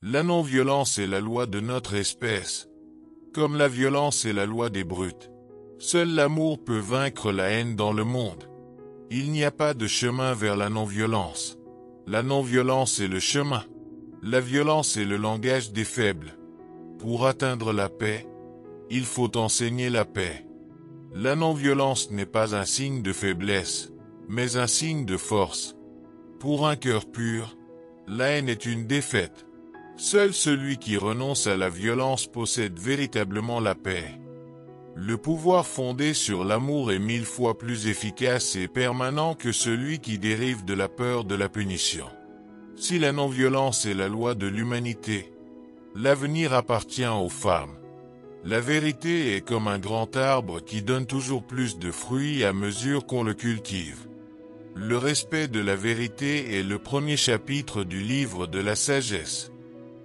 La non-violence est la loi de notre espèce, comme la violence est la loi des brutes. Seul l'amour peut vaincre la haine dans le monde. Il n'y a pas de chemin vers la non-violence. La non-violence est le chemin. La violence est le langage des faibles. Pour atteindre la paix, il faut enseigner la paix. La non-violence n'est pas un signe de faiblesse, mais un signe de force. Pour un cœur pur, la haine est une défaite. Seul celui qui renonce à la violence possède véritablement la paix. Le pouvoir fondé sur l'amour est 1000 fois plus efficace et permanent que celui qui dérive de la peur de la punition. Si la non-violence est la loi de l'humanité, l'avenir appartient aux femmes. La vérité est comme un grand arbre qui donne toujours plus de fruits à mesure qu'on le cultive. Le respect de la vérité est le premier chapitre du livre de la sagesse.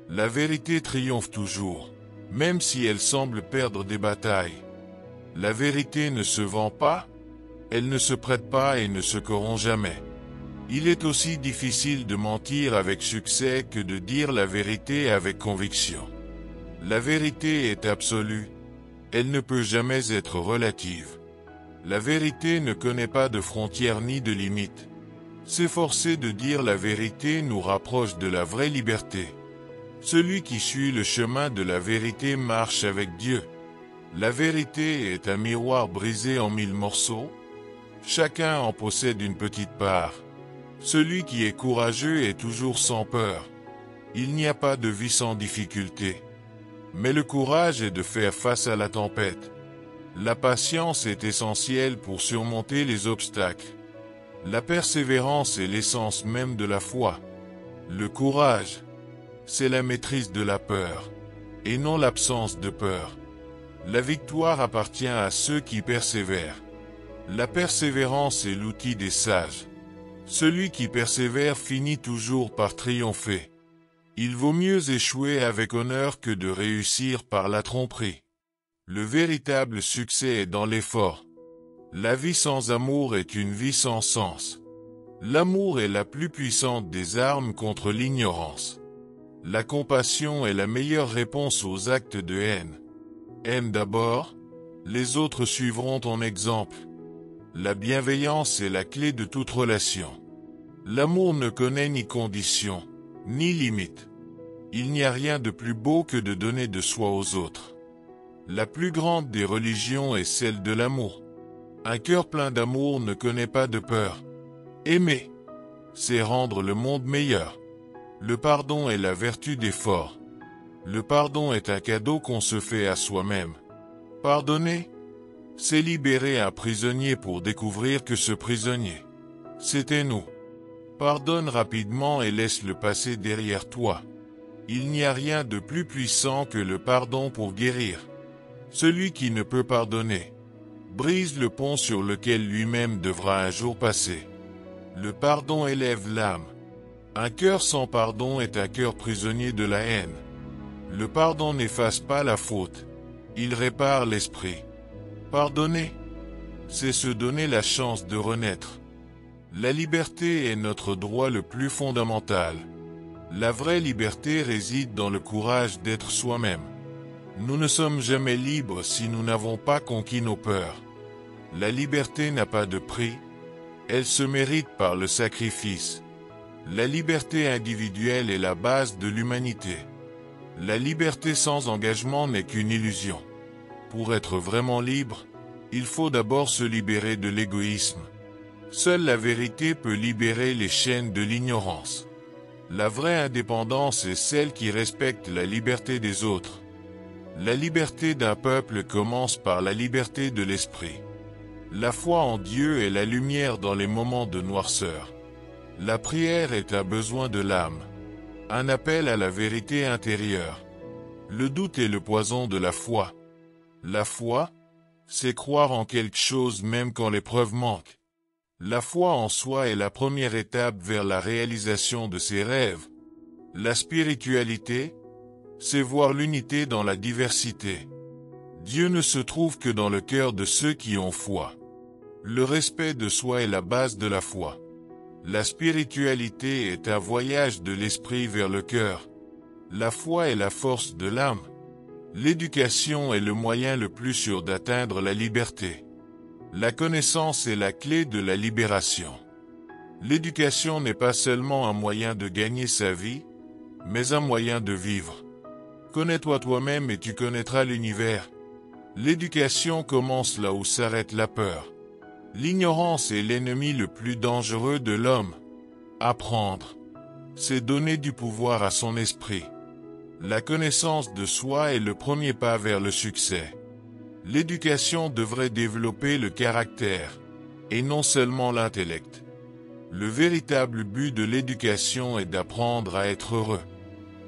La vérité triomphe toujours, même si elle semble perdre des batailles. La vérité ne se vend pas, elle ne se prête pas et ne se corrompt jamais. Il est aussi difficile de mentir avec succès que de dire la vérité avec conviction. La vérité est absolue, elle ne peut jamais être relative. La vérité ne connaît pas de frontières ni de limites. S'efforcer de dire la vérité nous rapproche de la vraie liberté. Celui qui suit le chemin de la vérité marche avec Dieu. La vérité est un miroir brisé en 1000 morceaux. Chacun en possède une petite part. Celui qui est courageux est toujours sans peur. Il n'y a pas de vie sans difficulté. Mais le courage est de faire face à la tempête. La patience est essentielle pour surmonter les obstacles. La persévérance est l'essence même de la foi. Le courage, c'est la maîtrise de la peur, et non l'absence de peur. La victoire appartient à ceux qui persévèrent. La persévérance est l'outil des sages. Celui qui persévère finit toujours par triompher. Il vaut mieux échouer avec honneur que de réussir par la tromperie. Le véritable succès est dans l'effort. La vie sans amour est une vie sans sens. L'amour est la plus puissante des armes contre l'ignorance. La compassion est la meilleure réponse aux actes de haine. Aime d'abord, les autres suivront ton exemple. La bienveillance est la clé de toute relation. L'amour ne connaît ni condition, ni limite. Il n'y a rien de plus beau que de donner de soi aux autres. La plus grande des religions est celle de l'amour. Un cœur plein d'amour ne connaît pas de peur. Aimer, c'est rendre le monde meilleur. Le pardon est la vertu des forts. Le pardon est un cadeau qu'on se fait à soi-même. Pardonner, c'est libérer un prisonnier pour découvrir que ce prisonnier, c'était nous. Pardonne rapidement et laisse le passé derrière toi. Il n'y a rien de plus puissant que le pardon pour guérir. Celui qui ne peut pardonner brise le pont sur lequel lui-même devra un jour passer. Le pardon élève l'âme. Un cœur sans pardon est un cœur prisonnier de la haine. Le pardon n'efface pas la faute, il répare l'esprit. Pardonner, c'est se donner la chance de renaître. La liberté est notre droit le plus fondamental. La vraie liberté réside dans le courage d'être soi-même. Nous ne sommes jamais libres si nous n'avons pas conquis nos peurs. La liberté n'a pas de prix, elle se mérite par le sacrifice. La liberté individuelle est la base de l'humanité. La liberté sans engagement n'est qu'une illusion. Pour être vraiment libre, il faut d'abord se libérer de l'égoïsme. Seule la vérité peut libérer les chaînes de l'ignorance. La vraie indépendance est celle qui respecte la liberté des autres. La liberté d'un peuple commence par la liberté de l'esprit. La foi en Dieu est la lumière dans les moments de noirceur. La prière est un besoin de l'âme, un appel à la vérité intérieure. Le doute est le poison de la foi. La foi, c'est croire en quelque chose même quand les preuves manquent. La foi en soi est la première étape vers la réalisation de ses rêves. La spiritualité, c'est voir l'unité dans la diversité. Dieu ne se trouve que dans le cœur de ceux qui ont foi. Le respect de soi est la base de la foi. La spiritualité est un voyage de l'esprit vers le cœur. La foi est la force de l'âme. L'éducation est le moyen le plus sûr d'atteindre la liberté. La connaissance est la clé de la libération. L'éducation n'est pas seulement un moyen de gagner sa vie, mais un moyen de vivre. Connais-toi toi-même et tu connaîtras l'univers. L'éducation commence là où s'arrête la peur. L'ignorance est l'ennemi le plus dangereux de l'homme. Apprendre, c'est donner du pouvoir à son esprit. La connaissance de soi est le premier pas vers le succès. L'éducation devrait développer le caractère, et non seulement l'intellect. Le véritable but de l'éducation est d'apprendre à être heureux.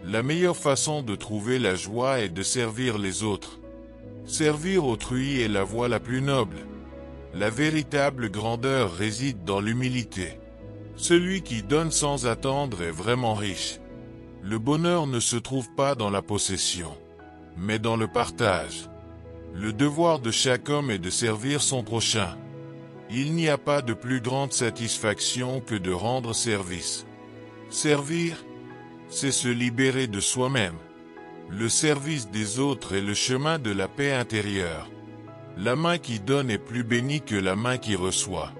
La meilleure façon de trouver la joie est de servir les autres. Servir autrui est la voie la plus noble. La véritable grandeur réside dans l'humilité. Celui qui donne sans attendre est vraiment riche. Le bonheur ne se trouve pas dans la possession, mais dans le partage. Le devoir de chaque homme est de servir son prochain. Il n'y a pas de plus grande satisfaction que de rendre service. Servir, c'est se libérer de soi-même. Le service des autres est le chemin de la paix intérieure. La main qui donne est plus bénie que la main qui reçoit.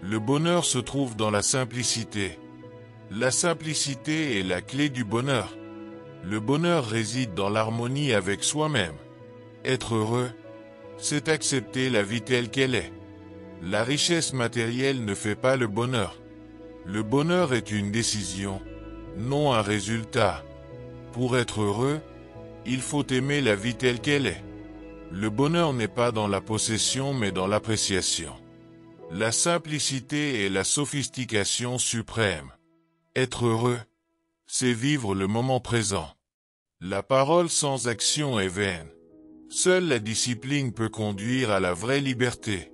Le bonheur se trouve dans la simplicité. La simplicité est la clé du bonheur. Le bonheur réside dans l'harmonie avec soi-même. Être heureux, c'est accepter la vie telle qu'elle est. La richesse matérielle ne fait pas le bonheur. Le bonheur est une décision, non un résultat. Pour être heureux, il faut aimer la vie telle qu'elle est. Le bonheur n'est pas dans la possession mais dans l'appréciation. La simplicité est la sophistication suprême. Être heureux, c'est vivre le moment présent. La parole sans action est vaine. Seule la discipline peut conduire à la vraie liberté.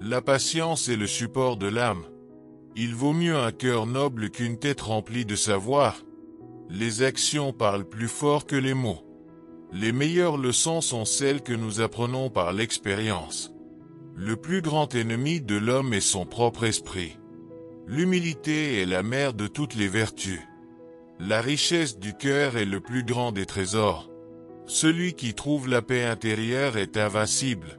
La patience est le support de l'âme. Il vaut mieux un cœur noble qu'une tête remplie de savoir. Les actions parlent plus fort que les mots. Les meilleures leçons sont celles que nous apprenons par l'expérience. Le plus grand ennemi de l'homme est son propre esprit. L'humilité est la mère de toutes les vertus. La richesse du cœur est le plus grand des trésors. Celui qui trouve la paix intérieure est invincible.